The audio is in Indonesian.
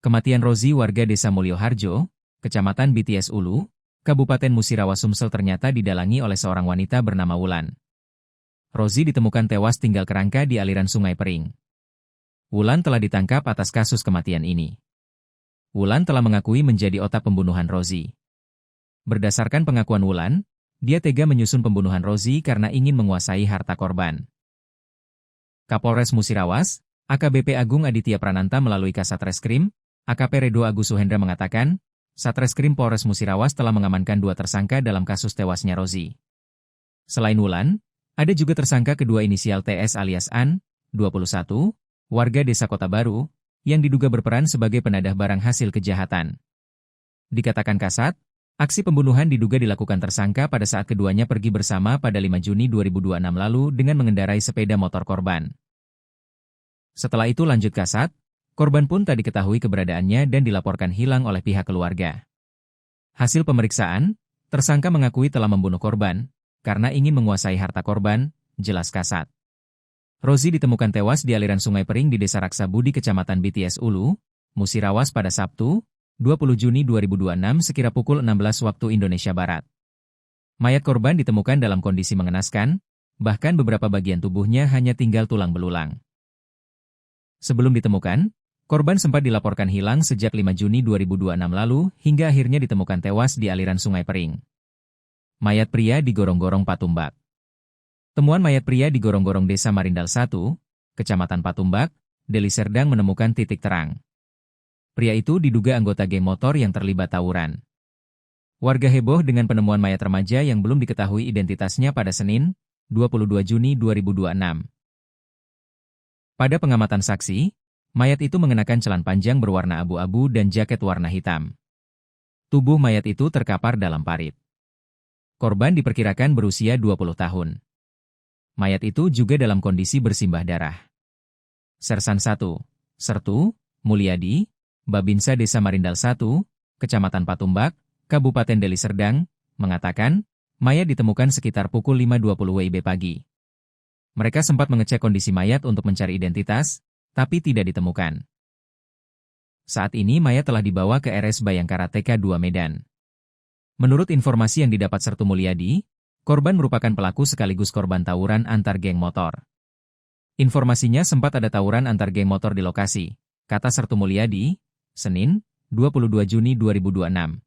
Kematian Rozi warga Desa Mulyoharjo, Kecamatan BTS Ulu, Kabupaten Musirawas Sumsel ternyata didalangi oleh seorang wanita bernama Wulan. Rozi ditemukan tewas tinggal kerangka di aliran Sungai Pering. Wulan telah ditangkap atas kasus kematian ini. Wulan telah mengakui menjadi otak pembunuhan Rozi. Berdasarkan pengakuan Wulan, dia tega menyusun pembunuhan Rozi karena ingin menguasai harta korban. Kapolres Musirawas, AKBP Agung Aditya Prananta melalui Kasat Reskrim, AKP Redo Agus Suhendra mengatakan, Satreskrim Polres Musirawas telah mengamankan 2 tersangka dalam kasus tewasnya Rozi. Selain Wulan, ada juga tersangka kedua inisial TS alias An, 21, warga Desa Kota Baru, yang diduga berperan sebagai penadah barang hasil kejahatan. Dikatakan Kasat, aksi pembunuhan diduga dilakukan tersangka pada saat keduanya pergi bersama pada 5 Juni 2026 lalu dengan mengendarai sepeda motor korban. Setelah itu lanjut Kasat, korban pun tak diketahui keberadaannya dan dilaporkan hilang oleh pihak keluarga. Hasil pemeriksaan, tersangka mengakui telah membunuh korban, karena ingin menguasai harta korban, jelas Kasat. Rozi ditemukan tewas di aliran Sungai Pering di Desa Raksa Budi Kecamatan BTS Ulu, Musirawas pada Sabtu, 20 Juni 2026 sekira pukul 16 waktu Indonesia Barat. Mayat korban ditemukan dalam kondisi mengenaskan, bahkan beberapa bagian tubuhnya hanya tinggal tulang belulang. Sebelum ditemukan, korban sempat dilaporkan hilang sejak 5 Juni 2026 lalu hingga akhirnya ditemukan tewas di aliran Sungai Pering. Mayat pria digorong-gorong Patumbak. Temuan mayat pria di gorong-gorong Desa Marindal 1, Kecamatan Patumbak, Deli Serdang menemukan titik terang. Pria itu diduga anggota geng motor yang terlibat tawuran. Warga heboh dengan penemuan mayat remaja yang belum diketahui identitasnya pada Senin, 22 Juni 2026. Pada pengamatan saksi, mayat itu mengenakan celana panjang berwarna abu-abu dan jaket warna hitam. Tubuh mayat itu terkapar dalam parit. Korban diperkirakan berusia 20 tahun. Mayat itu juga dalam kondisi bersimbah darah. Sersan 1, Sertu, Mulyadi, Babinsa Desa Marindal 1, Kecamatan Patumbak, Kabupaten Deli Serdang, mengatakan, mayat ditemukan sekitar pukul 5.20 WIB pagi. Mereka sempat mengecek kondisi mayat untuk mencari identitas, tapi tidak ditemukan. Saat ini mayat telah dibawa ke RS Bayangkara TK2 Medan. Menurut informasi yang didapat Sertu Mulyadi, korban merupakan pelaku sekaligus korban tawuran antar geng motor. Informasinya sempat ada tawuran antar geng motor di lokasi, kata Sertu Mulyadi, Senin, 22 Juni 2026.